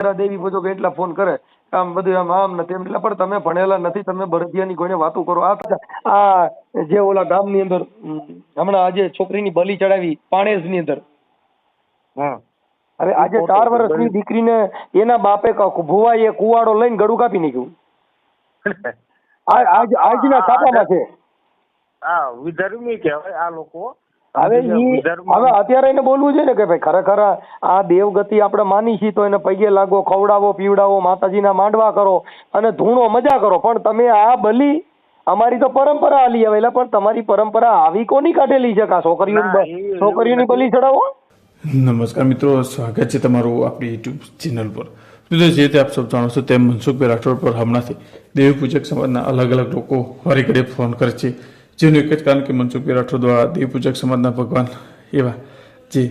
દેવી પૂજો કે એટલા ફોન કરે આમ બધું આમ ને તેમ એટલે પણ તમે ભણેલા નથી, તમે બળદિયાની કોઈને વાતો કરો. આ જે ઓલા ગામની અંદર હમણાં આજે છોકરીની બલી ચડાવી પાણેજની અંદર. હવે આજે 4 વર્ષની દીકરીને એના બાપે ભુવાએ કુવાડો લઈને ગળું કાપી નાખ્યું. આજના છાપામાં છે. આ વિધર્મી કહેવાય આ લોકો. હવે અત્યારે એને બોલવું છે ને કે ભાઈ ખરેખર આ દેવગતિ આપણે માની છીએ તો એને પગે લાગો, ખવડાવો, પીવડાવો, માતાજીના માંડવા કરો અને ધૂણો મજા કરો. પણ તમે આ બલી અમારી તો પરંપરા હાલી આવેલા, પણ તમારી પરંપરા આવી કોની કાઢેલી છે કે છોકરીઓની બલી ચડાવો? નમસ્કાર મિત્રો, સ્વાગત છે તમારું આપણી યુટ્યુબ ચેનલ પર. જે રીતે આપ સૌ જાણો છો તેમ મનસુખભાઈ રાઠોડ પર હમણાંથી દેવી પૂજક સમાજના અલગ અલગ લોકો વારે ઘડીએ ફોન કરે છે, જેનું એક જ કારણ કે મનસુખભાઈ રાઠોડ દ્વારા દેવી પૂજક સમાજના ભગવાન એવા જે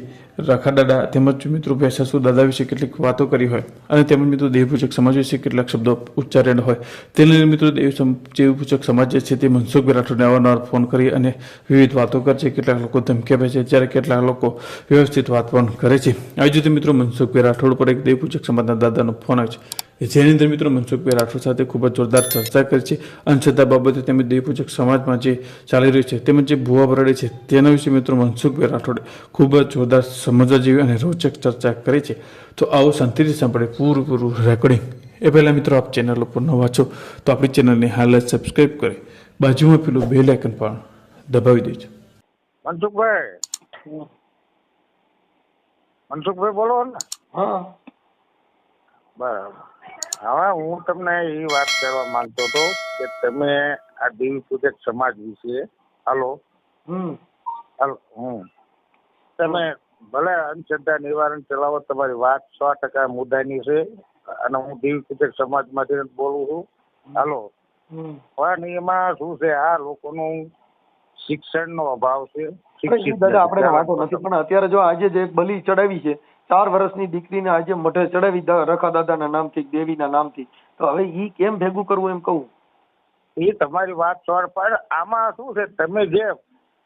રખાદાદા તેમજ મિત્રો ભેસાસુ દાદા વિશે કેટલીક વાતો કરી હોય અને તેમજ મિત્રો દેવી પૂજક સમાજ વિશે કેટલાક શબ્દો ઉચ્ચારેલા હોય તેને લઈને મિત્રો દેવી પૂજક સમાજ જે છે તે મનસુખભાઈ રાઠોડને અવારનવાર ફોન કરી અને વિવિધ વાતો કરે છે. કેટલાક લોકો ધમકી આપે છે, જ્યારે કેટલાક લોકો વ્યવસ્થિત વાત પણ કરે છે. આવી જ રીતે મિત્રો મનસુખભાઈ રાઠોડ પર એક દેવી પૂજક સમાજના દાદાનો ફોન આવે છે, જેની અંદર મિત્રો મનસુખભાઈ રાઠોડ સાથે ખૂબ જ જોરદાર ચર્ચા કરી છે. અંધશ્રદ્ધા બાબતે તેમજ દેવી પૂજક સમાજમાં જે ચાલી રહ્યું છે તેમજ જે ભુવા ભરડે છે તેના વિશે મિત્રો મનસુખભાઈ રાઠોડે ખૂબ જ જોરદાર સમજવા જેવી અને રોચક ચર્ચા કરી છે. તો આવો શાંતિથી સાંભળે પૂરું રેકોર્ડિંગ. એ પહેલાં મિત્રો આપ ચેનલ ઉપર નવા છો તો આપણી ચેનલને હાલ જ સબસ્ક્રાઈબ કરી બાજુમાં પેલું બેલ આઇકન પણ દબાવી દેજો. મનસુખભાઈ બોલો ને? હા બરાબર. હવે હું તમને એ વાત કરવા માંગતો હતો કે તમે આ દેવી પૂજક સમાજ વિશે તમે ભલે અંધશ્રદ્ધા નિવારણ ચલાવો, તમારી વાત 100% મુદ્દાની છે અને હું દેવી પૂજક સમાજમાંથી બોલું છું. પણ એમાં શું છે, આ લોકોનું શિક્ષણનો અભાવ છે. દાદા આપણે વાતો નથી, પણ અત્યારે જો આજે જે બલી ચડાવી છે 4 વર્ષની દીકરીને આજે મઢે ચડાવી રખા દાદાના નામથી, દેવીના નામથી, તો હવે ઈ કેમ ભેગું કરવું એમ કહું? એ તમારી વાત પણ આમાં શું છે, તમે જે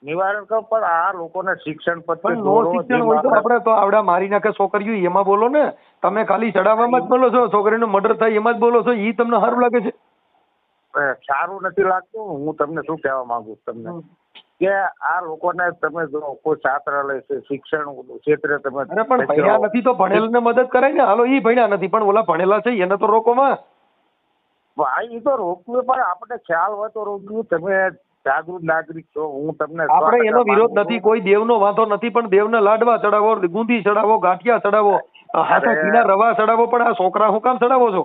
નિવારણ કરો પણ આ લોકોને શિક્ષણ શિક્ષણ હોય તો આપણે તો આવડા મારી નાખે છોકરીઓ એમાં બોલો ને. તમે ખાલી ચડાવવામાં જ બોલો છો, છોકરીનું મર્ડર થાય એમાં જ બોલો છો. ઈ તમને સારું લાગે છે? સારું નથી લાગતું. હું તમને શું કહેવા માંગુ તમને કે આ લોકોને તમે જો કોઈ છાત્રાલય છે, શિક્ષણ ક્ષેત્રે તમે અરે પણ ભણ્યા નથી તો ભણેલને મદદ કરાય ને. હાલો ઈ ભણ્યા નથી પણ ઓલા ભણેલા છે એને તો રોકોમાં. ભાઈ એ તો રોકવું, પણ આપણે ખ્યાલ હોય તો રોકવું. તમે જાગૃત નાગરિક છો, હું તમને આપણે એનો વિરોધ નથી, કોઈ દેવનો વાંધો નથી, પણ દેવને લાડવા ચડાવો, ગુંદી ચડાવો, ગાંઠિયા ચડાવો, હાથા ઘીના રવા ચડાવો, પણ આ છોકરા હું કામ ચડાવો છો?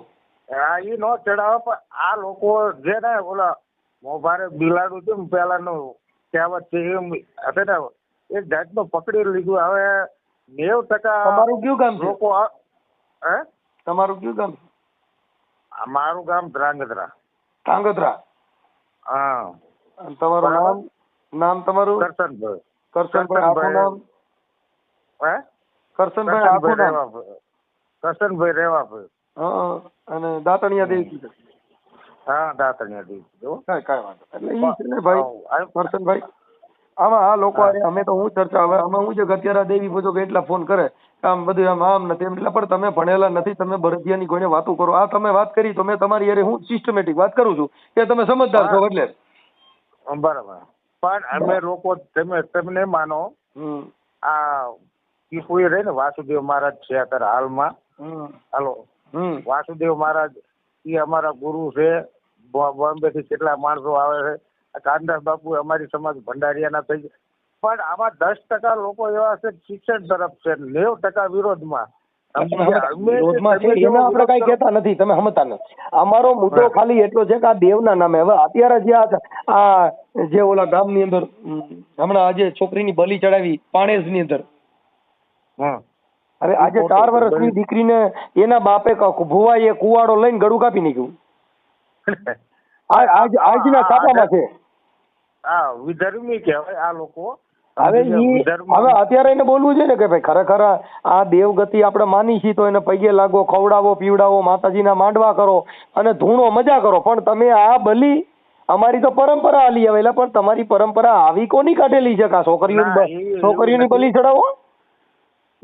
હા એ નો ચડાવો, પણ આ લોકો જે ને ઓલા મોભારે બિલાડું છે પેલાનું કહેવત છે એમ હશે ને એક જાતનું પકડી લીધું. હવે 90% તમારું કયું ગામ છે? લોકો તમારું કયું ગામ? મારું ગામ ધ્રાંગધ્રા. ધ્રાંગધ્રા? હા. તમારું નામ? તમારું? કરશનભાઈ. કરશનભાઈ આખું નામ? કરશનભાઈ આખું નામ? કરશનભાઈ રેવાભાઈ. અને દાતણિયા દેવી? હા દાતણિયા દેવી. કઈ વાંધો એટલે ઈ છે ને ભાઈ કરશનભાઈ. આમાં આ લોકો અમે તો હું ચર્ચા હવે આમાં હું છે કે અત્યારે દેવી પૂજો કે એટલા ફોન કરે આમ બધું આમ ને તેમ એટલે પણ તમે ભણેલા નથી, તમે બળદિયાની કોઈને વાતો કરો. આ તમે વાત કરી તો મેં તમારી યારે હું સિસ્ટમેટિક વાત કરું છું કે તમે સમજદાર છો એટલે. બરાબર. પણ અમે લોકો તમને માનો આ ટીપુ રહે ને વાસુદેવ મહારાજ છે અત્યારે હાલમાં. વાસુદેવ મહારાજ એ અમારા ગુરુ છે. બોમ્બે થી કેટલા માણસો આવે છે. કાનદાસ બાપુ અમારી સમાજ ભંડારીયાના થઈ ગયા. પણ આમાં 10% લોકો એવા છે શિક્ષણ તરફ છે, 90% વિરોધમાં. આપણે કઈ કેતા નથી, તમે સમજતા નથી. અમારો મુદ્દો ખાલી એટલો છે કે આ દેવના નામે હવે અત્યારે જે આ જે ઓલા ગામની અંદર હમણાં આજે છોકરીની બલી ચડાવી પાણેજની અંદર. હવે આજે 4 વર્ષની દીકરીને એના બાપે ભુવાએ કુવાડો લઈને ગળું કાપી નાખ્યું. આજના છાપામાં છે. વિધર્મી કહેવાય આ લોકો. હવે અત્યારે એને બોલવું છે ને કે ભાઈ ખરેખર આ દેવગતિ આપણે માની છીએ તો એને પગે લાગો, ખવડાવો, પીવડાવો, માતાજીના માંડવા કરો અને ધૂણો મજા કરો. પણ તમે આ બલી અમારી તો પરંપરા હાલી આવેલા, પણ તમારી પરંપરા આવી કોની કાઢેલી છે કે છોકરીઓની બલી ચડાવો?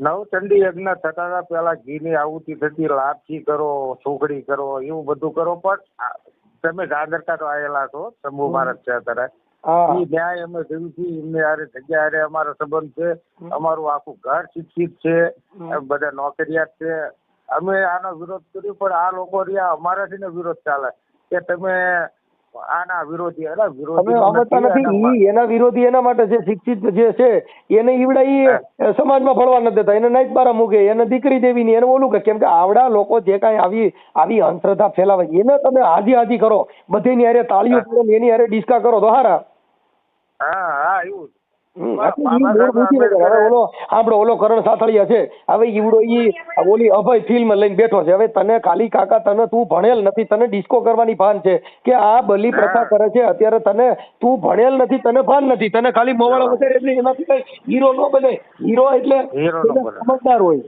નવચંડી યજ્ઞ થતા પેલા ઘીની આહુતિ થતી, લાપસી કરો, સુખડી કરો, એવું બધું કરો. પણ તમે ગાંધરકા તો આવેલા છો, શંભુ મહારાજ છે અત્યારે, એ ન્યાય અમે જોયું છે. એમને યારે જગ્યા હારે અમારો સંબંધ છે. અમારું આખું ઘર શિક્ષિત છે, બધા નોકરિયાત છે. અમે આનો વિરોધ કર્યો, પણ આ લોકો રહ્યા અમારાથી ને વિરોધ ચાલે કે તમે આના વિરોધી. એના વિરોધી એના માટે છે, શિક્ષિત જે છે એને ઈવડા સમાજમાં ફળવા નથી દેતા, એને નાઈટ બારા મૂકે, એને દીકરી દેવી ની, એને ઓલું કે કેમ કે આવડા લોકો જે કાંઈ આવી અંધશ્રદ્ધા ફેલાવે એને તમે હાજી કરો, બધીની હારે તાળીઓ કરો, એની હારે ડિસ્કા કરો તો હારા. હા એવું ઓલો કરણ સાથળિયા છે, હવે ઈવડો ઓલી અભય ફિલ્મ લઈને બેઠો છે. હવે તને ખાલી કાકા તું ભણેલ નથી, તને ડિસ્કો કરવાની ભાન છે કે આ બલી પ્રથા કરે છે અત્યારે, તને તું ભણેલ નથી, તને ભાન નથી, તને ખાલી મોવાળો વધારે એટલે એમાંથી કઈ હીરો ન બને. હીરો એટલે સમજદાર હોય.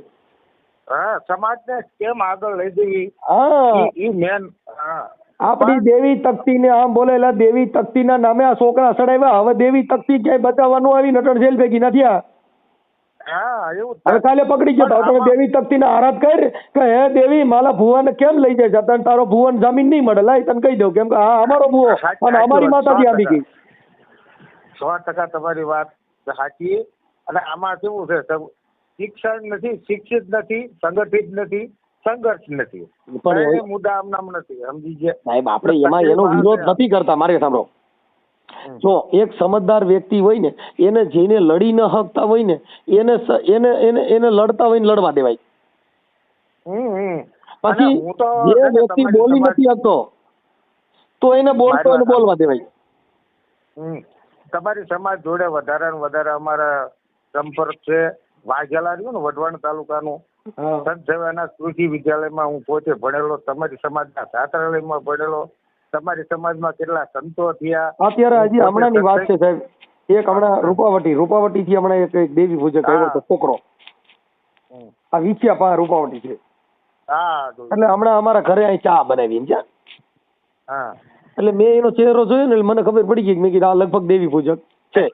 હા, સમાજને કેમ આગળ લઈ જવી. ઈ મેન. આપડી દેવી તકતી ને આમ બોલેલા દેવી તકતી ના નામે આ છોકરા સડાવ્યા. હવે દેવી તકતી ક્યાંય બચાવવાનું આવી નટણ જેલ ભેગી નથી. હવે કાલે પકડી ગયો તમે દેવી તકતી ના આરાધ કર કે હે દેવી મારા ભુવાને કેમ લઈ જાય છે, તારો ભુવન જામીન નહીં મળે, લાય તને કહી દઉં કેમ કે હા અમારો ભુવો અને અમારી માતાજી આવી ગઈ. 100% તમારી વાત સાચી. અને આમાં કેવું છે, શિક્ષણ નથી, શિક્ષિત નથી, સંગઠિત નથી, સંઘર્ષ નથી, પણ મુદ્દા આમ નથી. સમજી ગયા સાહેબ, આપણે એમાં એનો વિરોધ નથી કરતા. મારે સાંભળો, જો એક સમજદાર વ્યક્તિ હોય ને એને જેને લડી ન શકતા હોય ને એને લડતા હોય ને લડવા દેવાય. પછી જે વ્યક્તિ બોલી નથી શકતો તો એને બોલવા દેવાય. તમારી સમાજ જોડે વધારે ને વધારે અમારા સંપર્ક છે. વાઘેલા રહ્યું ને વઢવાણ તાલુકાનું સંત સેવાના કૃષિ વિદ્યાલયમાં હું પોતે ભણેલો, તમારી સમાજના છાત્રાલયમાં ભણેલો. તમારી સમાજમાં કેટલા સંતો થયા. અત્યારે હજી હમણાં ની વાત છે સાહેબ, એક હમણાં રૂપાવટી થી હમણાં એક દેવી પૂજક આવ્યો હતો છોકરો, આ વિછિયા પા રૂપાવટી છે. એટલે હમણાં અમારા ઘરે અહીં ચા બનાવી એમ. એટલે મેં એનો ચહેરો જોયો ને મને ખબર પડી ગઈ. મેં કીધું આ લગભગ દેવી પૂજક છે.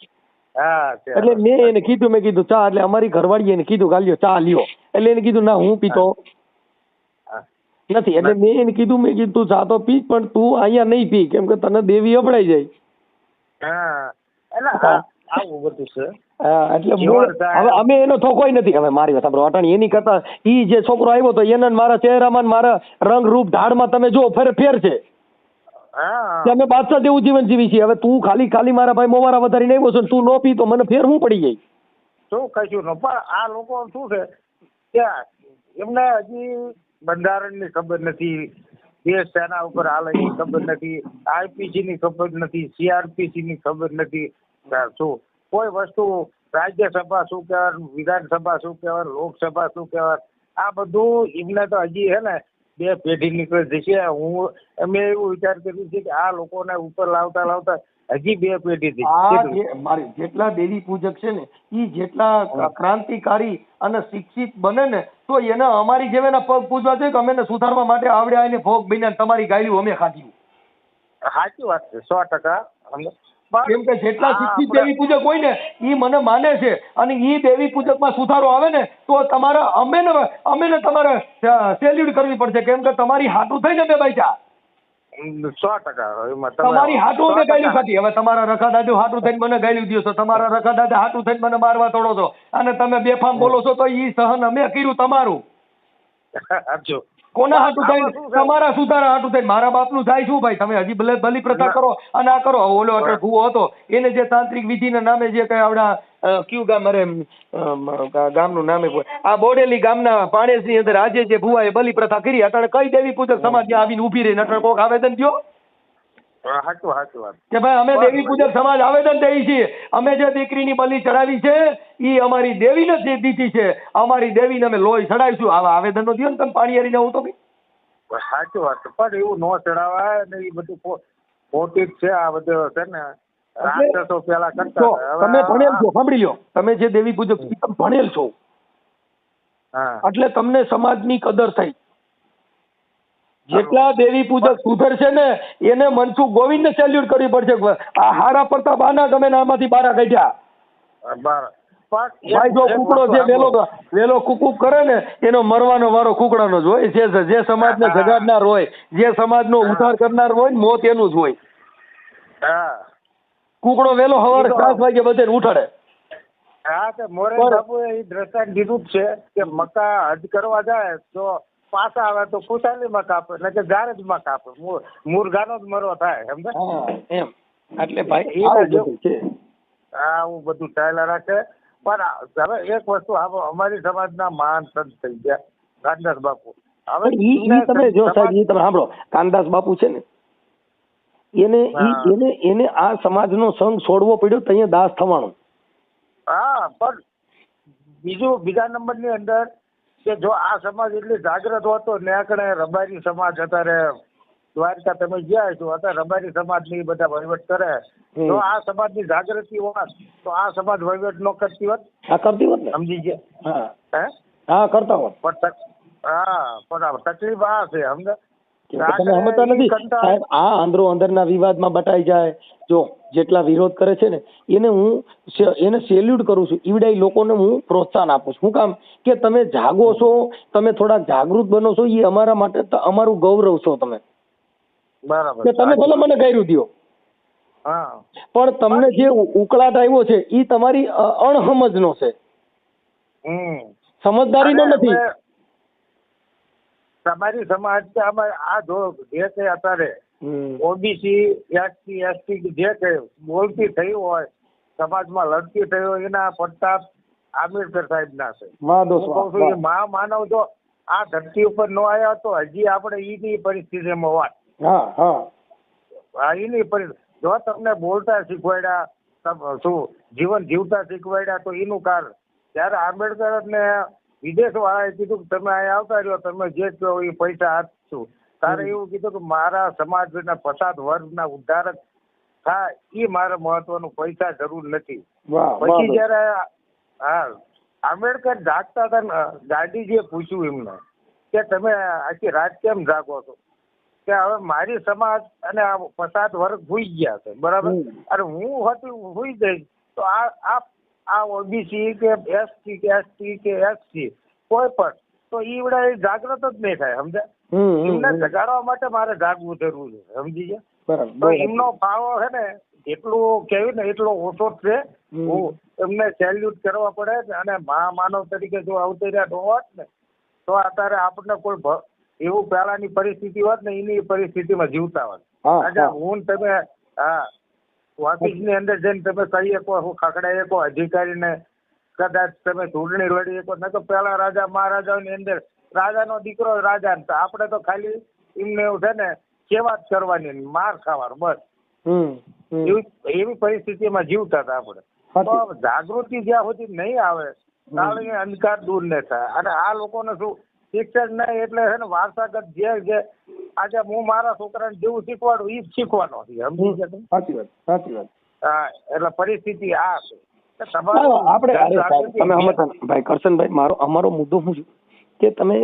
એટલે મેં એને કીધું, મેં કીધું ચા, એટલે અમારી ઘરવાળી એને કીધું ગાલ્યો ચા લ્યો. એટલે એને કીધું ના હું પીતો નથી. એટલે મેં એને કીધું, મેં કીધું તું ચા તો પી પણ તું અહીંયા નહીં પી કેમ કે તને દેવી અપડાઈ જાય. એટલે હવે અમે એનો થોકોય નથી. હવે મારી વાત સાંભળો અટાણી, એની કરતા ઈ જે છોકરો આવ્યો તો એને મારા ચહેરામાં મારા રંગ રૂપ ઢાળમાં તમે જો ફેર છે. અમે બાદશાહ જેવું જીવન જીવી છીએ. હવે તું ખાલી મારા ભાઈ મોવારા વધારીને આવ્યો છો, તું નો પી તો મને ફેર હું પડી જાય. શું કશું ન, પણ આ લોકો શું છે કે એમને હજી બંધારણની ખબર નથી, દેશ સેના ઉપર હાલે એની ખબર નથી, આઈપીસી ની ખબર નથી, સીઆરપીસી ની ખબર નથી. શું કોઈ વસ્તુ રાજ્યસભા શું કહેવાય, વિધાનસભા શું કહેવાય, લોકસભા શું કહેવાય, આ બધું એમને તો હજી હે ને 2 પેઢી નીકળી જશે. અમે એવું વિચાર કર્યું છે કે આ લોકોને ઉપર લાવતા હજી 2 પેઢી મારી જેટલા દેવી પૂજક છે ને એ જેટલા ક્રાંતિકારી અને શિક્ષિત બને ને તો એને અમારી જેવાના પગ પૂજવા જોઈએ કે અમે સુધારવા માટે આવડ્યા એને ભોગ બન્યા તમારી ગાયલું અમે ખાધી. સાચી વાત છે 100%. કેમ કે જેટલા શિક્ષિત દેવી પૂજક હોય ને એ મને માને છે અને એ દેવી પૂજક માં સુધારો આવે ને તો તમારે અમે તમારે સેલ્યુટ કરવી પડશે. કેમ કે તમારી હાટું થઈને અમે બાઈજા 100%. તમારી હાટું અમે ગાયલું ખાધી. હવે તમારા રખા દાદુ હાટું થઈને મને ગાયલું દો છો, તમારા રખા દાદા હાટું થઈને મને મારવા તોડો છો અને તમે બેફામ બોલો છો તો ઈ સહન અમે કર્યું તમારું. કોના હાટું થઈને? તમારા સુધારા હાટું થઈને. મારા બાપનું થાય શું ભાઈ? તમે હજી બલી પ્રથા કરો અને આ કરો. ઓલો એટલે ભૂવો હતો એને જે તાંત્રિક વિધિના નામે જે કઈ આવડા કયું ગામ, અરે ગામનું નામે આ બોડેલી ગામના પાણેસની અંદર આજે જે ભુવાએ બલી પ્રથા કરી અત્યારે કઈ દેવી પૂજક સમાજ આવીને ઉભી રહી નટર કોક આવેદન દો કે ભાઈ અમે દેવી પૂજક સમાજ આવેદન દઈએ છીએ, અમે જે દીકરીની બલી ચડાવી છે એ અમારી દેવીને જ દીધી છે, અમારી દેવીને અમે લોહી ચડાવીશું. આવા આવેદન નો દો ને તમે પાણીયારીને. હું તો સાચી વાત, પણ એવું ન ચડાવાય ને. એ બધું ખોટી છે. આ બધું છે ને રાક્ષસો પેલા કરતા. તમે ભણેલ છો, સાંભળી લો, તમે જે દેવી પૂજક તમે ભણેલ છો એટલે તમને સમાજની કદર થઈ. જેટલા દેવી પૂજક સુધરશે ને એને મનસુખ ગોવિંદને સેલ્યુટ કરવી પડશે. આ હારા પ્રતાપ આના ગમે આમાંથી બારા કાઢ્યા ભાઈ જો કુકડો જે વેલો કુકુક કરે ને એનો મરવાનો વારો કુકડાનો જ હોય. જે સમાજને જગાડનાર હોય, જે સમાજનો ઉદ્ધાર કરનાર હોય ને મોત એનું જ હોય. કુકડો વેલો સવારે 7 વાગે બધાને ઉઠાડે. હા, તો મોરે બાપુએ એ દ્રષ્ટાંત દીધું જ છે કે મકા હજ કરવા જાય તો પાછા આવે તો ખુશાલીમાં કાપે, એટલે કે જારજમાં કાપે, મુરઘાનો જ મરો થાય. સમજે એમ એટલે ભાઈ આવું બધું છે. આવું બધું ચાલ્યા રાખે. પણ હવે એક વસ્તુ અમારી સમાજના મહાન સંત થઈ ગયા કાનદાસ બાપુ. હવે તમે જો સાહેબ તમે સાંભળો, કાનદાસ બાપુ છે ને એને આ સમાજનો સંઘ છોડવો પડ્યો તો અહીંયા દાસ થવાનું. હા, પણ બીજા નંબરની અંદર કે જો આ સમાજ એટલી જાગૃત હોતો ને આકડે રબારી સમાજ અત્યારે દ્વારકા તમે ગયા છો, અત્યારે રબારી સમાજ ની બધા વહીવટ કરે. જો આ સમાજની જાગૃતિ હોત તો આ સમાજ વહીવટ નો કરતી હોત. કરતી હોત ને, સમજી ગયા? હા, કરતા હોત. પણ તકલીફ આ છે, સમજે તમે સમજતા નથી સાહેબ. આ અંદરો અંદરના વિવાદમાં બટાઈ જાય. જો જેટલા વિરોધ કરે છે ને એને સેલ્યુટ કરું છું. ઈવડાઈ લોકોને હું પ્રોત્સાહન આપું છું. શું કામ કે તમે જાગો છો, તમે થોડા જાગૃત બનો છો, એ અમારા માટે અમારું ગૌરવ છો તમે. બરાબર. કે તમે ભલે મને ગાયરું દ્યો, પણ તમને જે ઉકળાટ આવ્યો છે એ તમારી અણસમજનો છે, સમજદારીનો નથી. તમારી સમાજ આ જો જે કઈ અત્યારે ઓબીસી SC જે કઈ બોલતી થઈ હોય, સમાજમાં લડતી થઈ હોય, એના પડતા આંબેડકર સાહેબ ના છે. હું કહું છું માનવ જો આ ધરતી ઉપર ન આવ્યા તો હજી આપણે ઈની પરિસ્થિતિમાં હોત. એની પરિસ્થિતિ જો તમને બોલતા શીખવાડ્યા, શું જીવન જીવતા શીખવાડ્યા તો એનું કારણ. ત્યારે આંબેડકર ને વિદેશ વાળાએ કીધું કે તમે અહીંયા આવતા રહ્યો, તમે જે કહો એ પૈસા આપશું. તારે એવું કીધું કે મારા સમાજના પછાત વર્ગના ઉદ્ધારક થાય એ મારે મહત્વનું, પૈસા જરૂર નથી. પછી જયારે આંબેડકર જાગતા હતા, ગાંધીજીએ પૂછ્યું એમને કે તમે આખી રાત કેમ જાગો છો? કે હવે મારી સમાજ અને આ પછાત વર્ગ ભૂઈ ગયા છે, બરાબર, અને હું ભૂઈ જઈશ તો આ ઓબીસી કે SC કે ST કે SC કોઈ પણ તો ઈવડે જાગૃત જ નહીં થાય. સમજ્યા? એમને જગાડવા માટે મારે જાગવું જરૂર છે. સમજી ગયા? તો એમનો ફાળો છે ને એટલું કેવી ને એટલો ઓછો છે. હું એમને સેલ્યુટ કરવા પડે. અને મહામાનવ તરીકે જો અવતર્યા હોત ને તો અત્યારે આપણને કોઈ એવું પહેલાની પરિસ્થિતિ હોત ને એની પરિસ્થિતિમાં જીવતા હોત. આજે હું તમે ઓફિસ ની અંદર જઈને તમે કહી શકો, હું ખકડાઈ શકો અધિકારીને, કદાચ તમે ચૂંટણી લડી શકો. ન તો પેલા રાજા મહારાજાની અંદર રાજાનો દીકરો રાજા, આપણે તો ખાલી એમને એવું છે ને સેવા જ કરવાની, માર ખાવાનું, બસ. એવી પરિસ્થિતિમાં જીવતા હતા આપણે. તો જાગૃતિ જ્યાં સુધી નહીં આવે ત્યાં અંધકાર દૂર ન થાય. અને આ લોકોને શું શિક્ષણ નહીં એટલે છે ને વારસાગત જે આજે હું મારા છોકરાને જેવું શીખવાડું એ જ શીખવાનો છે. સમજી ગયા? સાચી વાત. એટલે પરિસ્થિતિ આ છે. ભાઈ કરશનભાઈ, અમારો મુદ્દો શું છે કે તમે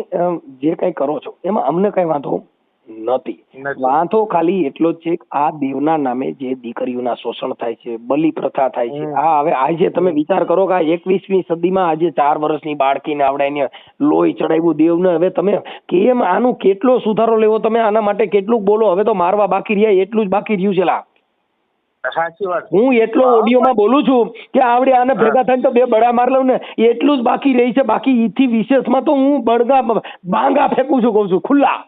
જે કઈ કરો છો એમાં અમને કઈ વાંધો નથી. વાંધો ખાલી એટલો જ છે કે આ દેવના નામે જે દીકરીઓના શોષણ થાય છે, બલિ પ્રથા થાય છે. હવે આજે તમે વિચાર કરો કે 21મી સદીમાં આજે 4 વર્ષની બાળકીને આવડે એને લોહી ચડાવ્યું દેવને. હવે તમે કેમ આનું કેટલો સુધારો લેવો, તમે આના માટે કેટલું બોલો. હવે તો મારવા બાકી રહ્યા એટલું જ બાકી રહ્યું છે. હું એટલો ઓડિયોમાં બોલું છું કે આવડે આને ભેગા થઈને તો 2 બડા માર લઉં ને, એટલું જ બાકી રહી છે. બાકી ઈથી વિશેષમાં તો હું બાંગા ફેંકું છું, કઉ છું ખુલ્લા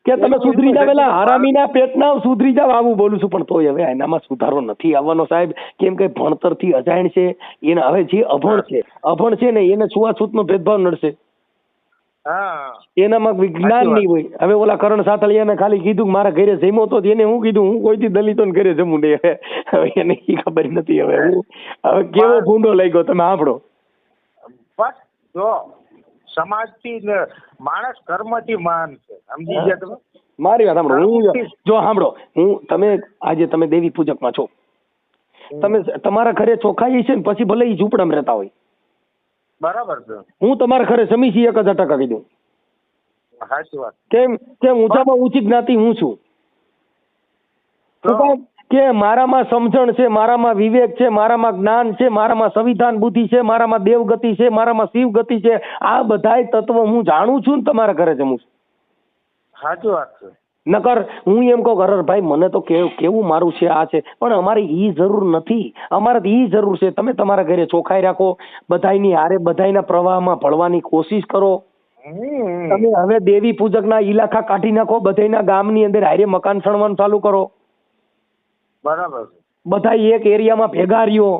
કે તમે સુધરી જાવ, પેલા હરામીના પેટના સુધરી જાવ, આવું બોલું છું. પણ તોય હવે એનામાં સુધારો નથી આવવાનો સાહેબ. કેમ કે ભણતર થી અજાણ છે એને. હવે જે અભણ છે ને એને છૂઆછૂતનો ભેદભાવ નડશે. એનામાં વિજ્ઞાન નહીં હોય. હવે ઓલા કરણ સાથળિયાને ખાલી કીધું મારા ઘરે જમ્યો તો એને હું કીધું હું કોઈથી દલિતો ઘરે જમું નહીં. હવે એને ખબર નથી. હવે કેવો ભૂંડો લઈ ગયો તમે સાંભળો. જો સમાજથી માણસ કર્મથી મહાન છે. સમજી ગયા તમે? મારી વાત સાંભળો. જો સાંભળો, આજે તમે દેવી પૂજકમાં છો, તમે તમારા ઘરે ચોખાઈ છે ને પછી ભલે એ ઝૂંપડામાં રહેતા હોય, બરાબર છે. હું તમારા ઘરે સમી 1000% કીધું. કેમ ઊંચામાં ઊંચી જ્ઞાતિ હું છું. કે મારામાં સમજણ છે, મારામાં વિવેક છે, મારામાં જ્ઞાન છે, મારામાં સંવિધાન બુદ્ધિ છે, મારામાં દેવગતિ છે, મારામાં શિવ ગતિ છે, આ બધાય તત્વ હું જાણું છું ને તમારા ઘરે જમું છું. સાચી વાત છે. નકર હું એમ કહું અરે ભાઈ મને તો કેવું મારું છે આ છે, પણ અમારે ઈ જરૂર નથી. અમારે ઈ જરૂર છે તમે તમારા ઘરે ચોખ્ખાઈ રાખો, બધાયની હારે બધાયના પ્રવાહમાં ભળવાની કોશિશ કરો. તમે હવે દેવી પૂજકના ઇલાકા કાઢી નાખો, બધાયના ગામની અંદર હારે મકાન સણવાનું ચાલુ કરો. બરાબર છે. બધા એક એરિયામાં ભેગા રહ્યો.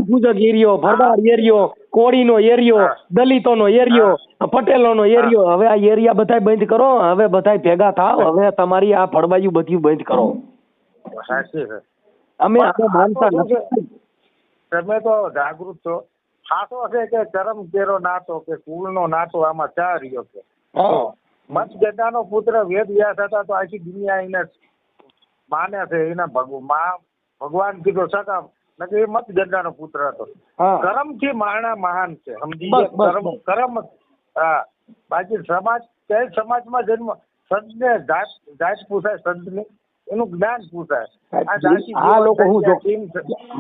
પૂજક એરિયો, ભરવાડ એરિયો, કોળીનો એરિયો, દલિતોનો એરિયો, પટેલોનો એરિયો, હવે આ એરિયા બધા બંધ કરો. હવે બધા ભેગા થાવ. હવે તમારી આ ભળવાયું બધું બંધ કરો. સાચી છે. અમે આપણે માનતા નથી. તમે તો જાગૃત છો. ખાસો છે કે કરમ કેરો નાતો કે કુળનો નાતો આમાં ચા રહ્યો છે. મતગજાનો પુત્ર વેદ વ્યાસ હતા તો આખી દુનિયા એને માને છે. એના ભગવાન કીધો સકા એ મત ગંગાનો પુત્ર હતો. કરમ થી માણા મહાન છે. સમજી કરમ. હા, બાકી સમાજ કઈ સમાજમાં જન્મ સંત ને જાત પૂછાય, સંત ને એનું જ્ઞાન પૂછાય. આ લોકો હું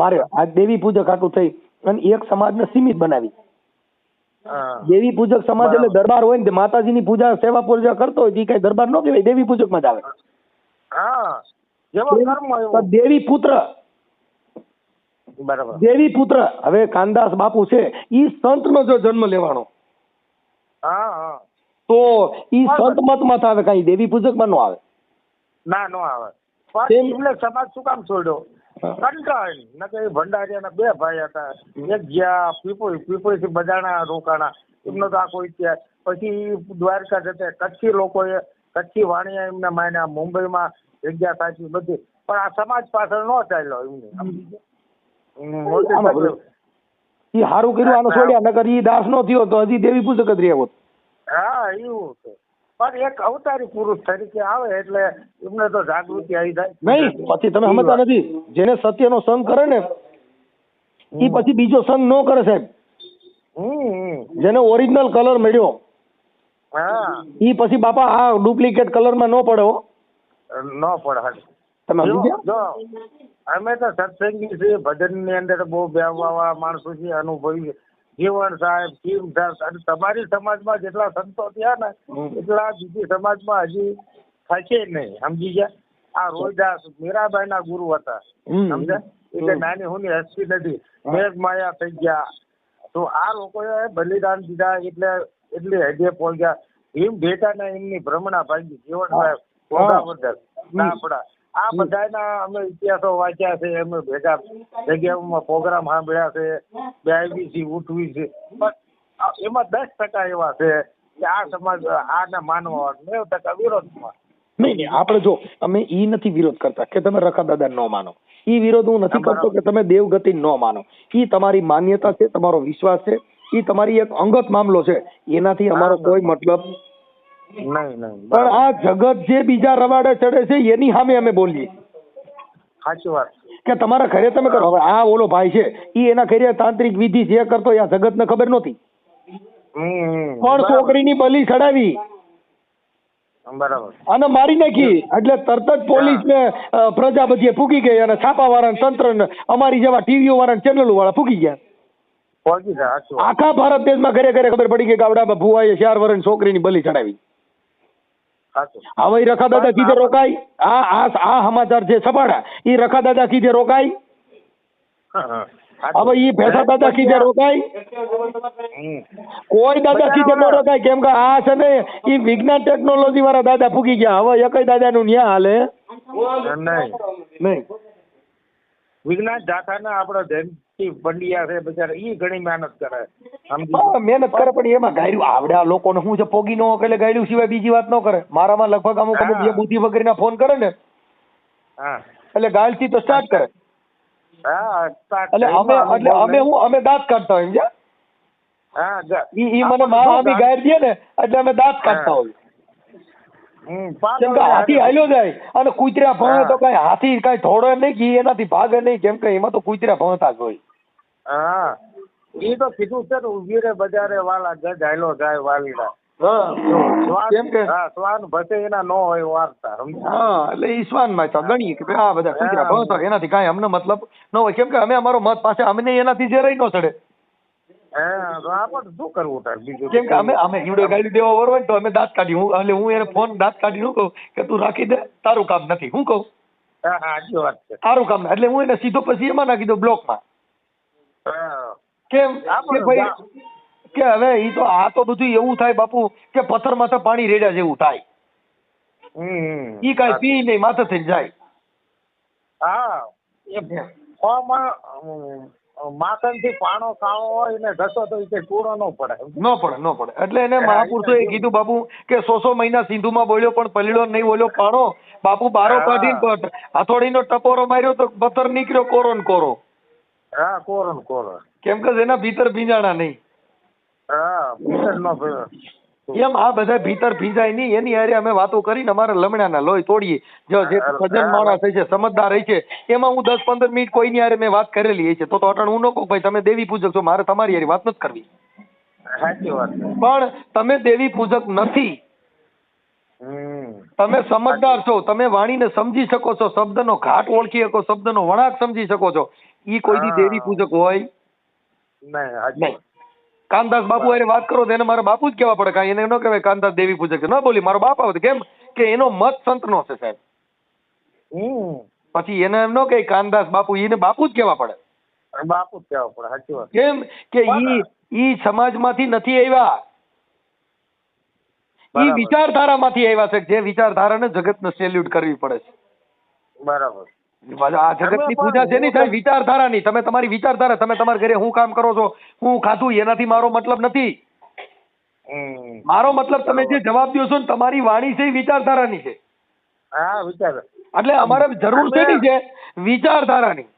મારે આ દેવી પૂજક આટલું થઈ અને એક સમાજને સીમિત બનાવી. દેવી પૂજક સમાજ એટલે દરબાર હોય ને માતાજીની પૂજા સેવા પૂજા કરતો હોય એ કઈ દરબાર ન કહેવાય, દેવી પૂજક માં જ આવે. હા, જેવો કર્મ દેવી પુત્ર. બરાબર. દેવી પુત્ર. હવે કાનદાસ બાપુ છે ઈ સંત નો જો જન્મ લેવાનો તો ઈ સંત મત માં આવે, કઈ દેવી પૂજક માં નો આવે. ના, નો આવે. પણ એમને સમાજ શું કામ છોડ્યો? કંટાળ ન કે ભંડારીયાના 2 ભાઈ હતા. એક ગયા પીપોઈ થી બજાણા રોકાણા, એમનો તો આખો ઇતિહાસ. પછી દ્વારકા જતા કચ્છી લોકોએ કચ્છી વાણિયા એમને માન્યા, મુંબઈમાં જગ્યા સાચી બધી. પણ આ સમાજ પાછળ નો ચાલ્યો એમને. ઈ હારું કર્યું આનો છોડ્યા, નકર ઈ દાસ નો થયો તો હજી દેવી પૂજક જ રહ્યા હોત. હા, એવું છે. પણ એક અવતારી પુરુષ તરીકે આવે એટલે એમને તો જાગૃતિ આવી જાય. નહીં, પછી તમે સમજતા નથી. જેને સત્યનો સંગ કરે ને ઈ પછી બીજો સંગ નો કરે સાહેબ. જેને ઓરિજિનલ કલર મળ્યો ઈ પછી બાપા આ ડુપ્લિકેટ કલર માં નો પડે. નો પડે. તમે જો અમે તો સત્સંગી છીએ, ભજન ની અંદર બહુ બેહવા માણસો છીએ, અનુભવી જીવન સાહેબ કેમ સાહેબ. તમારી સમાજમાં જેટલા સંતો થયા ને એટલા બીજી સમાજમાં હજી થશે નહીં. સમજી ગયા? આ રોહિદાસ મીરાબાઈ ના ગુરુ હતા. સમજ્યા? એટલે નાની હુની હસ્તી નથી, મેઘ માયા થઈ ગયા. તો આ લોકોએ બલિદાન દીધા એટલે એટલી હદે પહોંચ્યા. ભીમ ભેટા ને એમની ભ્રમણા ભાગી જીવન સાહેબ ભોગાવર્ધન આપડા આ બધાના અમે ઇતિહાસો વાંચ્યા છે. અમે ભેગા જગ્યાઓમાં પ્રોગ્રામ સાંભળ્યા છે, બેસી છે, ઉઠવી છે. પણ એમાં 10% એવા છે કે આ સમાજ આને માનવા, 90% વિરોધમાં. નહીં, આપણે જો અમે ઈ નથી વિરોધ કરતા કે તમે રખા દાદા ન માનો. ઈ વિરોધ હું નથી કરતો કે તમે દેવગતિ ન માનો. ઈ તમારી માન્યતા છે, તમારો વિશ્વાસ છે, ઈ તમારી એક અંગત મામલો છે. એનાથી અમારો કોઈ મતલબ નહીં. પણ આ જગત જે બીજા રવાડે ચડે છે એની સામે અમે બોલીએ. સાચી વાત કે તમારા ઘરે તમે કરો. હવે આ ઓલો ભાઈ છે ઈ એના ઘરે તાંત્રિક વિધિ જે કરતો આ જગત ને ખબર નહોતી, પણ છોકરીની બલી ચડાવી અને મારી નાખી એટલે તરત જ પોલીસ ને પ્રજા બધી ફૂગી ગઈ અને છાપા વાળા તંત્ર ને અમારી જેવા ટીવીઓ વાળા ચેનલો વાળા ફૂગી ગયા. આખા ભારત દેશમાં ઘરે ઘરે ખબર પડી ગઈ કે આવડામાં ભુવાએ 4 વર્ષની છોકરીની બલી ચડાવી. હવે રખા દાદા કીધે રોકાય. આ સમાચાર છે છપાડા, ઈ રખા દાદા કીધે રોકાય. હવે ઈ ભેસા દાદા કીધે રોકાય, કોઈ દાદા કીધે ન રોકાય. કેમ કે આ છે ને ઈ વિજ્ઞાન ટેકનોલોજી વાળા દાદા ફૂગી ગયા. હવે એકય દાદા નું ન્યા હાલે નહીં. વિજ્ઞાન જાથાના આપડે જયંતિ પંડ્યા છે બિચારા, ઈ ઘણી મહેનત કરે. મહેનત કરે પણ એમાં ગાયરું આવડે આ લોકોને શું છે પોગી નો એટલે ગાયરું સિવાય બીજી વાત ન કરે. મારામાં લગભગ અમુક જે બુદ્ધિ વગેરે ના ફોન કરે ને એટલે ગાયલ થી તો સ્ટાર્ટ કરે. એટલે અમે દાંત કાઢતા હોય ઈ મને મામી ગાયર દે ને એટલે અમે દાંત કાઢતા હોય. કેમ કે હાથી હાલ્યો જાય અને કૂતરા ભણે તો કઈ હાથી કઈ થોડે નહીં કે એનાથી ભાગે નહીં. કેમ કે એમાં તો કૂતરા ભણતા જ હોય. એ તો કીધું છે ને ઉભી રે બજારે વાલા ગજ હાલ્યો જાય વાલીડા. હા કેમ કે શ્વાન ભસે એના નો હોય વાર્તા. હા એટલે ઈ શ્વાનમાં તો ગણીએ કે ભાઈ આ બધા કૂતરા ભણતો એનાથી કાંઈ અમને મતલબ ન હોય, કેમ કે અમે અમારો મત પાસે અમને એનાથી જે રહી ન ચડે. આપણે શું કરવું તાર બીજું? કેમ કે અમે ઈવડે ગાડી દેવા વર હોય તો અમે દાંત કાઢી એટલે હું એને ફોન દાંત કાઢી શું કહું કે તું રાખી દે, તારું કામ નથી. હું કહું સાચી વાત છે. તારું કામ એટલે હું એને સીધો પછી એમાં નાખી દઉં બ્લોકમાં. કેમ કે ભાઈ કે હવે ઈ તો આ તો બધું એવું થાય બાપુ કે પથ્થર માથે પાણી રેડ્યા જેવું થાય. ઈ કાંઈ પી નહીં માથે થઈને જાય. હા એ ફોમાં માખણ થી પાણો ખાવો હોય ને ઘસો તો એ પૂરો ન પડે. એટલે એને મહાપુરુષોએ કીધું બાપુ કે 100 મહિના સિંધુમાં બોલ્યો પણ પલળ્યો નહીં બોલ્યો પાણો. બાપુ બારો કાઢીને હથોડીનો ટપોરો માર્યો તો પથ્થર નીકળ્યો કોરો ને કોરો. હા કોરો ને કોરો. કેમ કે એના ભીતર ભીંજાણા નહીં. હા ભીતર નો એમ આ બધા ભીતર ભીંજાય નહીં એની હારે અમે વાતો કરીને અમારા લમણાના લોહી તોડીએ. જો જે સજ્જન માણસ છે સમજદાર રહી છે એમાં હું 10-15 મિનિટ કોઈની હારે મેં વાત કરેલી છે. તો અટાણ હું ન કહું ભાઈ તમે દેવી પૂજક છો, મારે તમારી હારે વાત નથી કરવી. સાચી વાત. પણ તમે દેવી પૂજક નથી, તમે સમજદાર છો, તમે વાણીને સમજી શકો છો, શબ્દનો ઘાટ ઓળખી શકો, શબ્દનો વળાંક સમજી શકો છો. ઈ કોઈ દેવી પૂજક હોય નહીં. કાનદાસ બાપુ એને વાત કરો તો એને મારા બાપુ જ કહેવા પડે, કાંઈ એને ન કહેવાય કાનદાસ દેવી પૂજક છે. ન બોલી મારો બાપ આવે કેમ કે એનો મત સંતનો છે સાહેબ. પછી એને એમ ન કહે કાનદાસ બાપુ, એને બાપુ જ કહેવા પડે. બાપુ જ કહેવા પડે. સાચી વાત. કેમ કે ઈ સમાજમાંથી નથી આવ્યા, ઈ વિચારધારામાંથી આવ્યા છે. જે વિચારધારાને જગતને સેલ્યુટ કરવી પડે છે. બરાબર. આ જગતની પૂજા છે નહીં સાહેબ, વિચારધારાની. તમે તમારી વિચારધારા, તમે તમારા ઘરે હું કામ કરો છો, હું ખાધું, એનાથી મારો મતલબ નથી. મારો મતલબ તમે જે જવાબ દો છો ને તમારી વાણી છે એ વિચારધારાની છે. હા વિચાર. એટલે અમારે જરૂર છે ની છે વિચારધારાની.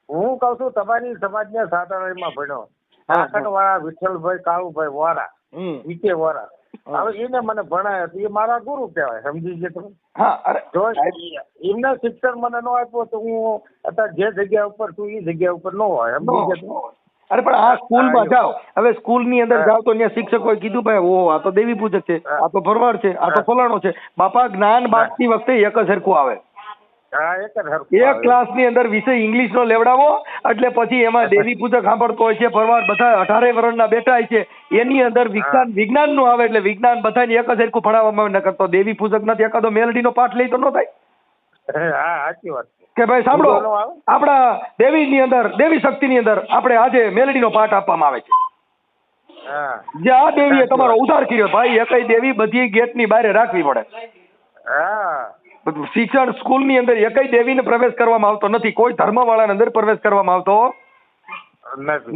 હું કઉ છું તમારી સમાજના સાધારણમાં ભણ્યો વાળા વિઠ્ઠલભાઈ કાળુભાઈ વોરા વિકે વોરા. હવે એને મને ભણાયો એ મારા ગુરુ કહેવાય. સમજી ગયા તમે? જો એમના શિક્ષણ મને ન આપ્યો તો હું અત્યારે જે જગ્યા ઉપર છું એ જગ્યા ઉપર ન હોય. સમજી ગયા? અરે પણ આ સ્કૂલમાં જાઓ, હવે સ્કૂલની અંદર જાઓ તો ત્યાં શિક્ષકોએ કીધું ભાઈ ઓ આ તો દેવી પૂજક છે, આ તો ભરવાડ છે, આ તો ફલાણો છે. બાપા જ્ઞાન બાંટતી વખતે એક જ સરખું આવે. એક ક્લાસની અંદર વિષય ઇંગ્લિશ નો લેવડાવો એટલે પછી એમાં દેવી પૂજક સાંભળતો હોય છે, ભરવાડ બધા 18 વર્ષના બેઠા હોય છે, એની અંદર વિજ્ઞાન નું આવે એટલે વિજ્ઞાન બધાને એક જ સરખું ભણાવવામાં આવે. ન કરતો દેવી પૂજક નથી એકાદો મેલડીનો પાઠ લઈ તો ન થાય. સાચી વાત કે ભાઈ સાંભળો આપણા દેવીની અંદર, દેવી શક્તિની અંદર આપણે આજે મેલડીનો પાઠ આપવામાં આવે છે. જે આ દેવીએ તમારો ઉદ્ધાર કર્યો ભાઈ, એ કઈ દેવી બધી ગેટની બહાર રાખવી પડે. શિક્ષણ સ્કૂલની અંદર એકય દેવીને પ્રવેશ કરવામાં આવતો નથી, કોઈ ધર્મવાળાની અંદર પ્રવેશ કરવામાં આવતો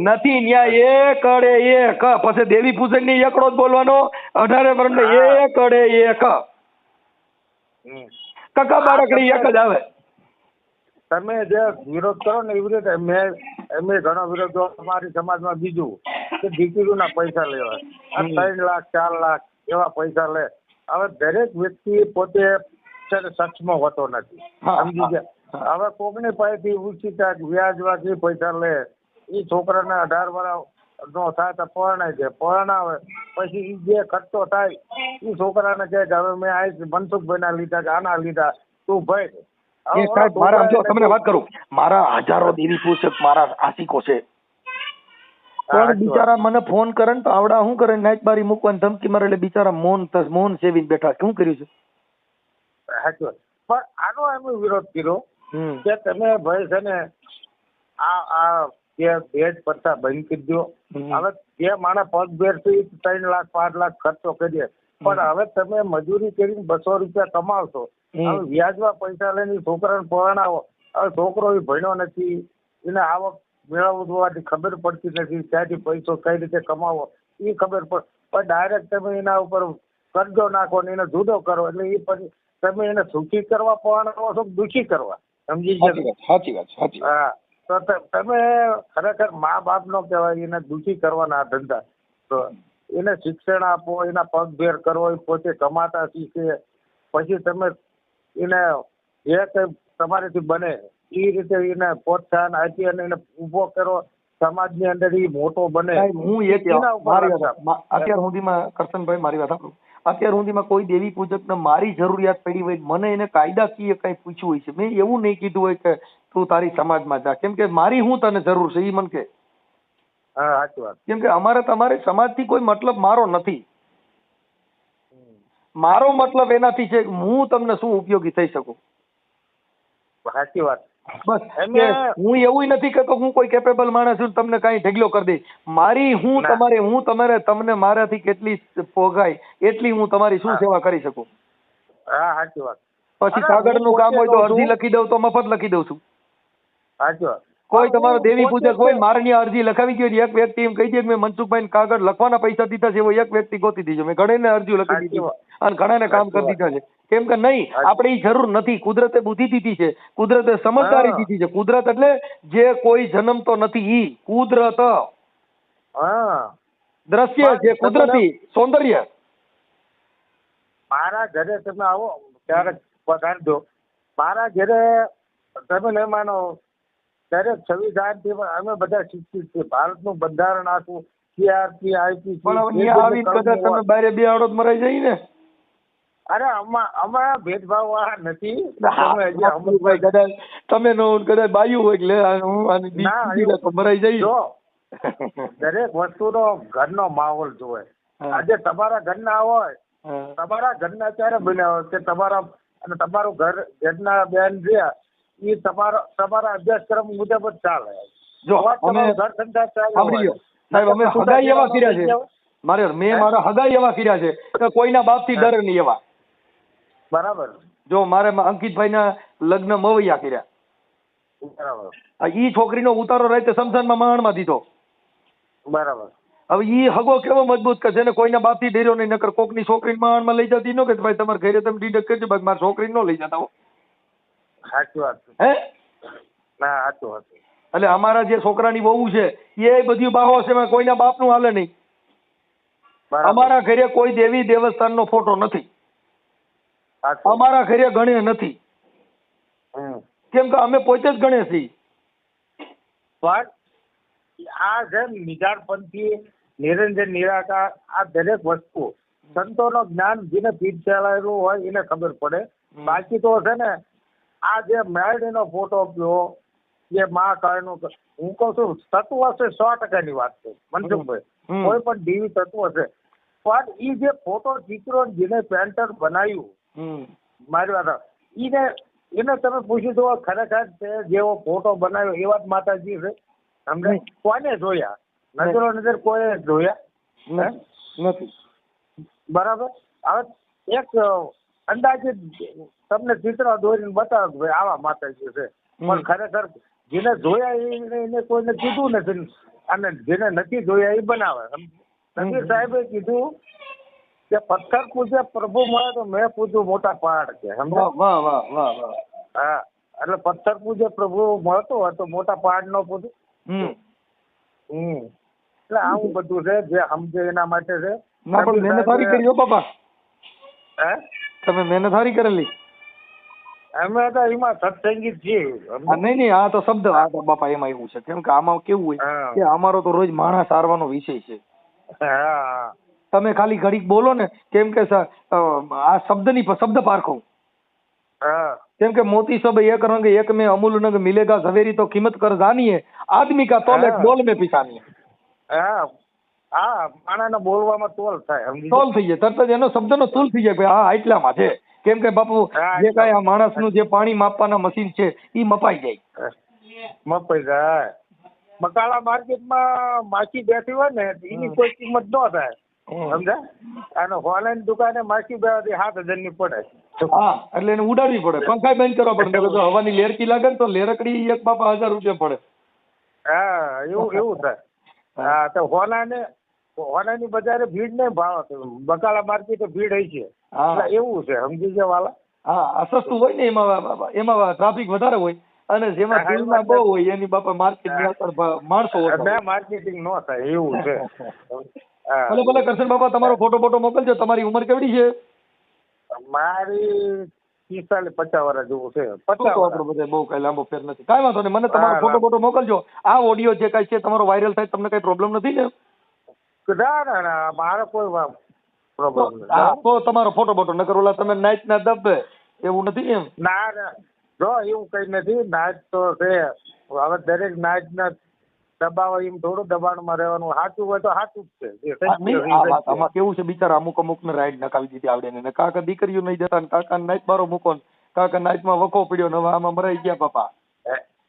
નથી. ન્યા એક અડે એક, પછી દેવી પૂજક ની એકડો જ બોલવાનો, 18 વર્ષને એક અડે એક, કકા બાળકડી એક જ આવે. તમે જે વિરોધ કરો ને એવી રીતે એમને ઘણો વિરોધ અમારી સમાજમાં બીજું કે દીકરીઓના પૈસા લેવા, 3 લાખ 4 લાખ એવા પૈસા લે. હવે દરેક વ્યક્તિ પોતે સક્ષમ હોતો નથી. સમજી ગયા? હવે કોકની પાસેથી ઉછીતા વ્યાજવાથી પૈસા લે, એ છોકરાને 18 વર્ષ નો થાય તો પરણાય છે, પરણાવે પછી જે ખર્ચો થાય એ છોકરાને કહે કે હવે મેં આ મનસુખભાઈ ના લીધા કે આના લીધા, તું ભાઈ. મારા જો તમને વાત કરું, મારા હજારો દેવી પૂજક મારા આશિકો છે, પણ બિચારા મને ફોન કરે ને તો આવડા શું કરે, નાઈટ બારી મૂકવાની ધમકી મારે એટલે બિચારા મૌન સેવીને બેઠા. શું કર્યું છે? પણ આનો એમ વિરોધ કર્યો કે તમે ભાઈ છે ને આ ભેજ પડતા બંધ કરી દો. હવે જે માણસ પગ ભેરથી 3 લાખ 5 લાખ ખર્ચો કરીએ, પણ હવે તમે મજૂરી કરીને 200 રૂપિયા કમાવશો, હવે વ્યાજમાં પૈસા લઈને છોકરાને પરણાવો. હવે છોકરો એ ભણ્યો નથી, એને આવક મેળવવાની ખબર પડતી નથી, ત્યાંથી પૈસો કઈ રીતે કમાવો એ ખબર પડે, પણ ડાયરેક્ટ તમે એના ઉપર કરજો નાખો ને એને જુદો કરો એટલે એ પછી તમે એને સુખી કરવા પરણાવો છો દુઃખી કરવા. સમજી ગયા? સાચી વાત. હા, તો તમે ખરેખર મા બાપ નો કહેવાય, એને દુઃખી કરવાના આ ધંધા. તો એને શિક્ષણ આપો, એના પગભેર કરો, એ પોતે કમાતા શીખે, પછી તમે એને જે કંઈ તમારેથી બને એ રીતે એને પ્રોત્સાહન આપી અને એને ઊભો કરો, સમાજની અંદર ઈ મોટો બને. સાહેબ, હું એક એના ઉપર મારી આધાર. વાત અત્યાર સુધીમાં કરશનભાઈ મારી વાત સાંભળો. અત્યાર સુધીમાં કોઈ દેવી પૂજકને મારી જરૂરિયાત પડી હોય મને એને કાયદાકીય કઈ પૂછ્યું હોય છે, મેં એવું નહીં કીધું હોય કે તું તારી સમાજમાં જા, કેમ કે મારી હું તને જરૂર છે એ મને કે. હા સાચી વાત. કેમ કે અમારે તમારે સમાજથી કોઈ મતલબ મારો નથી. મારો મતલબ એનાથી છે કે હું તમને શું ઉપયોગી થઈ શકું. સાચી વાત. બસ કે હું એવું નથી કહેતો હું કોઈ કેપેબલ માણસ છું તમને કઈ ઢગલો કરી દઈશ. મારી હું તમારે તમને મારાથી કેટલી પોગાય એટલી હું તમારી શું સેવા કરી શકું. હા સાચી વાત. પછી કાગળનું કામ હોય તો અરજી લખી દઉં તો મફત લખી દઉં છું. સાચી વાત. કોઈ તમારો દેવી પૂજક હોય મારની અરજી લખાવી ગયો એક વ્યક્તિ એમ કહી દે કે મેં મનસુખભાઈ કાગળ લખવાના પૈસા દીધા છે એવો એક વ્યક્તિ ગોતી દીધો. મેં ઘણાને અરજી લખી દીધી અને ઘણાને કામ કરી દીધા છે. કેમ કે નહીં આપણે એ જરૂર નથી. કુદરતે બુદ્ધિ દીધી છે, કુદરતે સમજદારી દીધી છે. કુદરત એટલે જે કોઈ જન્મતો નથી ઈ કુદરત. દ્રશ્ય જે કુદરતી સૌંદર્ય. મારા ઘરે તમે આવો ત્યારે પધારજો. મારા ઘરે તમે નહીં માનો દરેક સંવિધાનથી અમે બધા શિક્ષિત છીએ. ભારતનું બંધારણ આખું CRP IPC પણ અહીંયા આવીને કદાચ તમે બારે બે આડોદ મરાઈ જાય ને. અરે અમારા ભેદભાવ વાળા નથી. કદાચ તમે નો કદાચ બાયું હોય એટલે હું આની બીજી તો મરાઈ જઈ. દરેક વસ્તુનો ઘરનો માહોલ જોવે. આજે તમારા ઘરના હોય તમારા ઘરના ત્યારે બન્યા હોય કે તમારું ઘરના બેન રહ્યા એ તમારા અભ્યાસક્રમ મુજબ જ ચાલે. જો ઘર સંસાર ચાલે સાહેબ અમે હગાઈ એવા કર્યા છે મારા હગાઈ એવા કર્યા છે કે કોઈના બાપ થી ડરે નહીં એવા. બરાબર. જો મારે અંકિતભાઈ ના લગ્ન મવૈયા કર્યા. બરાબર. ઈ છોકરીનો ઉતારો રાતે સમસાનમાં માણમાં દીધો. બરાબર. હવે ઈ હગો કેવો મજબૂત કે જેને કોઈના બાપ થી ડર્યો નહીં. નકર કોકની છોકરી માણમાં લઈ જતી નો કે ભાઈ તમારે ઘરે તમે ડીડક કરજો બાકી મારી છોકરી નો લઈ જતા હો. સાચી વાત. હે ના સાચું હતું. એટલે અમારા જે છોકરાની વહુ છે એ બધી બાહો છે કોઈના બાપ નું હાલે નહીં. અમારા ઘરે કોઈ દેવી દેવસ્થાન નો ફોટો નથી. અમારા ઘરે ગણે નથી. કેમ કે અમે પોતે જ ગણે છીએ. પણ આ જેમ નિજાણપંથી નિરંજન નિરાકાર આ દરેક વસ્તુ સંતોનો જ્ઞાન જેને પીઠ ચલાવેલું હોય એને ખબર પડે. બાકી તો છે ને આ જે મેળડીનો ફોટો પયો જે મહાકાળનું હું કહું છું તત્વ છે 100% વાત છે મનસુખભાઈ. કોઈ પણ દેવી તત્વ છે પણ એ જે ફોટો ચિત્રો જેને પેન્ટર બનાવ્યું મારી વાત એને તમે પૂછી દો ખરેખર જેવો ફોટો બનાવ્યો એવા જ માતાજી છે. સમજે કોને જોયા? નજરો નજર કોઈ જોયા નથી. બરાબર. હવે એક અંદાજિત તમને ચિત્ર દોરીને બતાવો ભાઈ આવા માતાજી છે પણ ખરેખર જેને જોયા એને કોઈને કીધું નથી અને જેને નથી જોયા એ બનાવે. નબીર સાહેબે કીધું કે પથ્થર પૂજે પ્રભુ મળે તો મેં પૂજ્યું મોટા પહાડ કે. હા એટલે પથ્થર પૂજે પ્રભુ મળતો હોય તો મોટા પહાડ નો પૂજે. એટલે આવું બધું છે જે સમજે એના માટે છે. મહેનત સારી કરી હો બાપા. હે તમે મહેનત સારી કરેલી. અમે તો એમાં સત્સંગી છીએ. નહીં આ તો શબ્દ આ તો બાપા એમાં એવું છે કેમ કે આમાં કેવું હોય કે અમારો તો રોજ માણસ હારવાનો વિષય છે. તમે ખાલી ઘડીક બોલો ને કેમ કે આ શબ્દ પારખો. કેમ કે મોતી સબ એક રંગ એક में अमूल नग मिलेगा ઝવેરી તો કિંમત કર જાનીએ આદમી કા તોલ એક બોલ में पिसानी. હા માણસને બોલવામાં તોલ થાય. તોલ થઈ જાય તરત જ એનો શબ્દનો તોલ થઈ જાય હા એટલામાં છે. કેમ કે બાપુ જે કાંઈ આ માણસનું જે પાણી માપવાના મશીન છે એ મપાઈ જાય. મપાઈ જાય. બકાલા માર્કેટમાં માછી બેઠી હોય ને એની કોઈ કિંમત ન થાય. સમજા? અને હોલની દુકાને માછી બેઠી 7,000 ની પડે. હા એટલે એને ઉડાડવી પડે. પંખા બંધ કરવા પડે. જો હવાની લેરકી લાગે ને તો લેરકડી એક બાપા 1000 રૂપિયા પડે. હા એવું થાય. હા તો હોનાની બજારે ભીડ નહીં ભાવ બકાલા માર્કેટે ભીડ હોય છે. એવું છે સમજી ગયા વાલા. હા સસ્તું હોય ને એમાં ટ્રાફિક વધારે હોય અને જેમાં ભીડના બહુ હોય એની બાપા માર્કેટ માણસો માર્કેટિંગ ન થાય એવું છે. ભલે કરશન બાપા તમારો ફોટો મોકલજો. તમારી ઉંમર કેવડી છે? મારી 45-50 વર્ષ જેવું છે. તો 50 આપણો બધે બહુ કઈ લાંબો ફેર નથી. કાંઈ વાંધો નહીં, મને તમારો હા, ફોટો મોકલજો. આ ઓડિયો જે કઈ છે તમારો વાયરલ થાય તમને કઈ પ્રોબ્લેમ નથી ને? ના મારે કોઈ પ્રોબ્લેમ નથી. હા, તો તમારો ફોટો નકર ઓલા તમે નાઈટ ના દબે એવું નથી એમ? ના જો એવું કઈ નથી. નાચ તો છે, હવે દરેક નાચ ના દબાવ એમ થોડું દબાણમાં રહેવાનું. સાચું હોય તો સાચું જ છે. જે સત્ય છે એ આ સત્ય. વાત આમાં કેવું છે, બિચારા અમુક ને રાઈડ નખાવી દીધી આવડે ને કાકા દીકરીઓ નહીં જતા ને કાકા નાઈટ બારો મૂકો ને કાકા નાઈટ માં વખો પડ્યો ને હવે આમાં મરાઈ ગયા બાપા.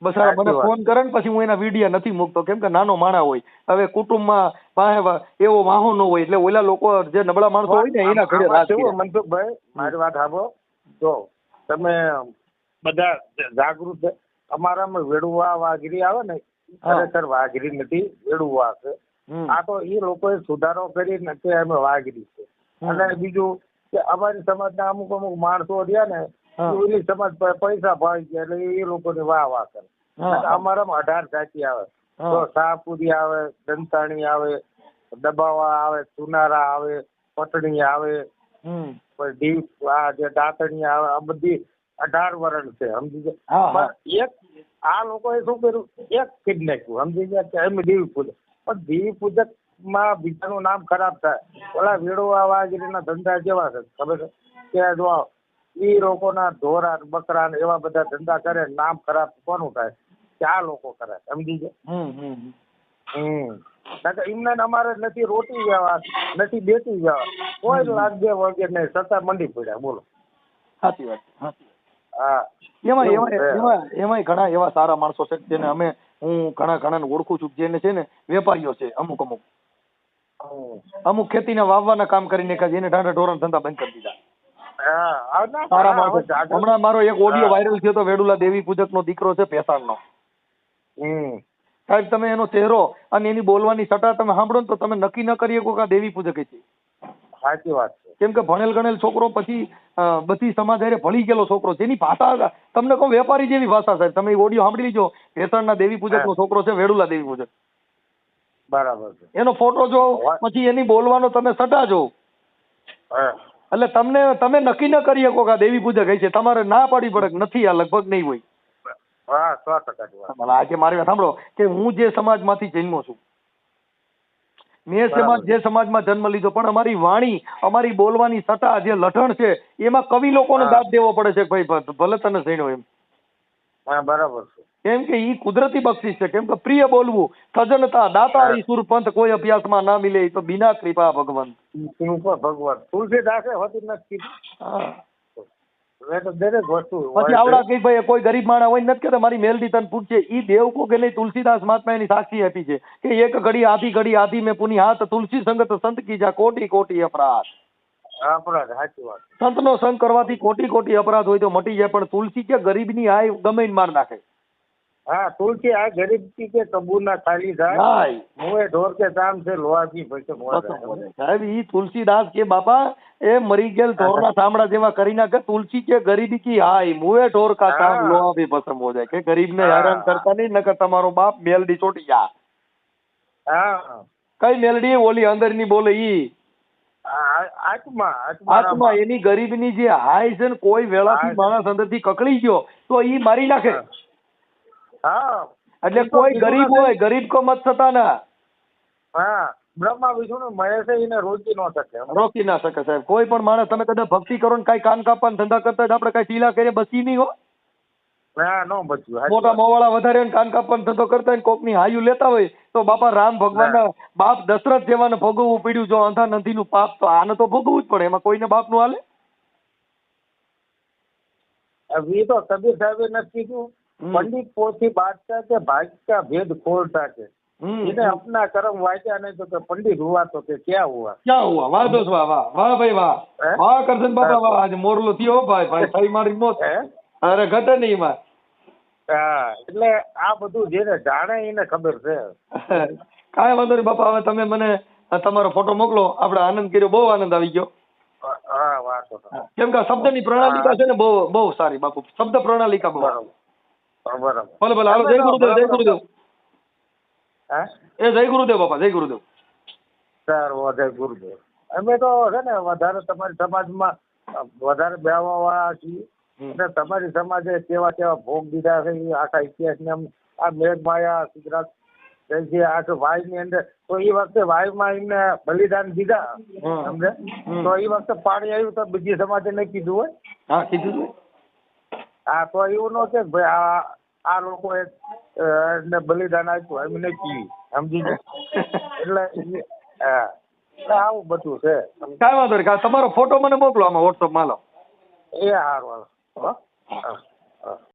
બસ આ મને ફોન કરે ને પછી હું એના વિડીયા નથી મૂકતો, કેમ કે નાનો માણા હોય. હવે કુટુંબમાં પાસે એવો વાહો ન હોય એટલે ઓલા લોકો જે નબળા માણસો હોય ને એના ઘરે રાજ કરે. મનસુખભાઈ મારી વાત સાંભળો. જો તમે બધા જાગૃત છે. અમારામાં વેડુવા વાઘરી આવે ને, ખરેખર વાઘરી નથી, વેડુવા છે. આ તો એ લોકોએ સુધારો કરી કે અમે વાઘરી છે. અને બીજું કે અમારી સમાજના અમુક માણસો રહ્યા ને, એની સમાજ પૈસા ભાઈ ગયા એટલે એ લોકોની વાહ કરે. અમારામાં 18 જાતિ આવે. તો શાહપુરી આવે, દંતાણી આવે, દબાવા આવે, ચુનારા આવે, પટણી આવે, આ જે દાંતણી આવે, આ બધી 18 વરણ છે. સમજી ગયા? એક આ લોકોએ શું કર્યું, એક કીધી નાખ્યું. સમજી ગયા કે અમે દેવી પૂજક. પણ દેવી પૂજક માં બીજાનું નામ ખરાબ થાય. ઓલા વેડોવા વાઘરીના ધંધા કેવા છે ખબર છે? કે જો એ લોકોના ઢોરા બકરા ને એવા બધા ધંધા કરે, નામ ખરાબ કોનું થાય? કે આ લોકો કરે. સમજી ગયા? એમને અમારે નથી રોટી વ્યવહાર, નથી બેટી વ્યવહાર, કોઈ લાગ બે વગેરે નહીં, છતાં મંડી પડ્યા. બોલો. સાચી વાત. હા, એમાં ઘણા એવા સારા માણસો છે જેને હું ઘણા ઓળખું છું, જેને છે ને વેપારીઓ છે અમુક ખેતીના વાવવાના કામ કરીને જેને ઢાંઢા ઢોરણ ધંધા બંધ કરી દીધા. સારા માણસો. હમણાં મારો એક ઓડિયો વાયરલ થયો તો વેડુલા દેવી પૂજક નો દીકરો છે ભેસાણનો. સાહેબ તમે એનો ચહેરો અને એની બોલવાની સટા તમે સાંભળો ને તો તમે નક્કી ન કરી શકો કે આ દેવી પૂજક છે. સાચી વાત છે. કેમ કે ભણેલ ગણેલ છોકરો, પછી બધી સમાજ હારે ભળી ગયેલો છોકરો, જેની ભાષા તમને કહું વેપારી જેવી ભાષા. સાહેબ તમે ઓડિયો સાંભળી લીજો. ભેસાણના દેવી પૂજક નો છોકરો છે વેડુલા દેવી પૂજક. બરાબર છે. એનો ફોટો જો, પછી એની બોલવાનો તમે સટા જો, એટલે તમે નક્કી ન કરી શકો કે આ દેવી પૂજક છે. તમારે ના પાડી પડે કે નથી, આ લગભગ નહીં હોય. હા, 100% આજે મારી વાત સાંભળો કે હું જે સમાજમાંથી જન્મો છું, મેં જે સમાજમાં જન્મ લીધો, પણ અમારી વાણી, અમારી બોલવાની સટા, જે લઠણ છે, એમાં કવિ લોકોને દાદ દેવો પડે છે. ભાઈ ભલે તને જણ્યો એમ. બરાબર છે. કેમ કે ઈ કુદરતી બક્ષિસ છે. કેમ કે પ્રિય બોલવું, સજનતા, દાતારી સુરપંથ, કોઈ અભ્યાસમાં ના મિલે તો બિના કૃપા ભગવાન. ભગવાન તુલસીદાસે હોતી નથી. દરેક વસ્તુ પછી આવડા કઈ ભાઈ કોઈ ગરીબ માણસ હોય નથી કે મારી મેલડી તને પૂછે, ઈ દેવ કો કે નહીં, તુલસીદાસ મહાત્મા એની સાક્ષી આપી છે કે એક ઘડી આધી મેં પુની હાથ, તુલસી સંગત સંત કી જા કોટી અપરાધ. સાચી વાત. સંતનો સંગ કરવાથી કોટી અપરાધ હોય તો મટી જાય, પણ તુલસી કે ગરીબની આય ગમે માર નાખે. હા, તુલસી આ ગરીબ કે કબૂર ના ખાલી થાય, મુએ ઢોર કે ચામ છે લોહાથી ભસે. સાહેબ ઈ તુલસીદાસ કે બાપા એ મરી ગયેલ ઢોરના ચામડા જેવા કરી નાખે. તુલસી કે ગરીબી કી હાય, મુએ ઢોર કા ચામ લોહા ભી ભસ્મ હો જાય. કે ગરીબને હેરાન કરતા નહીં, નકર તમારો બાપ મેલડી ચોટી જા. હા, કઈ મેલડી? ઓલી અંદરની બોલે ઈ આત્મા. એની ગરીબની જે હાય છે ને, કોઈ વેળાથી માણસ અંદરથી કકળી ગયો તો ઈ મારી નાખે. એટલે કોઈ ગરીબ હોય, ગરીબ કો મત થતા ના. બ્રહ્મા વિષ્ણુ મહેશ એને રોકી ના શકે સાહેબ. કોઈ પણ માણસ, તમે કદાચ ભક્તિ કરો ને કઈ કાન કાપવાના ધંધા કરતા આપડે કઈ ટીલા કરીએ બસી નહીં હો. મોટા મોવાળા વધારે કાન કાપવાનો ધંધો કરતા હોય, કોક ની હાયું લેતા હોય તો બાપા રામ ભગવાન ના બાપ દશરથ જેવાને ભોગવવું પડ્યું. જો અંધા નંદી નું પાપ તો આને તો ભોગવવું જ પડે. એમાં કોઈને બાપ નું હાલે? તો કબીર સાહેબે નથી કીધું, પંડિત પોથી બાંટતા કે ભાગ કા ભેદ ખોલતા કે એને अपना कर्म वाचा नहीं तो पंडित हुआ तो क्या हुआ. वाह दोस्त वाह वाह वाह भाई वाह કરશન બાપા વાહ. આજે મોરલો થયો ભાઈ થઈ મારી મોત. અરે ઘટે નહીં માં. એટલે આ બધું જેને જાણે એને ખબર છે. કાંઈ વાંધો નહીં બાપા. હવે તમે મને તમારો ફોટો મોકલો. આપણે આનંદ કર્યો, બહુ આનંદ આવી ગયો. કેમ કે શબ્દની પ્રણાલિકા છે ને બહુ સારી બાપુ. શબ્દ પ્રણાલિકા બહુ. ભલે હાલો. જય ગુરુદેવ. જય ગુરુદેવ. જય ગુરુદેવ બાપા. જય ગુરુદેવ. જય ગુરુદેવ. અમે તો છે ને વધારે તમારી સમાજમાં વધારે બેહવા છીએ. અને તમારી સમાજે કેવા કેવા ભોગ દીધા છે એ આખા ઇતિહાસને આ મેઘમાયા સિદ્ધરાજ જે આ વાયની અંદર તો એ વખતે વાયમાં એમને બલિદાન દીધા સમજે તો એ વખતે પાણી આવ્યું તો બીજી સમાજે નહીં કીધું હોય. હા કીધું. હા તો એવું ન કે ભાઈ આ લોકોએ ને બલિદાન આપ્યું એમ નહીં કીધું સમજી એટલે હા આવું બધું છે. કાંઈ વાંધો નહીં. તમારો ફોટો મને મોકલો આમાં વોટ્સઅપમાં. લો એ સારું. હા.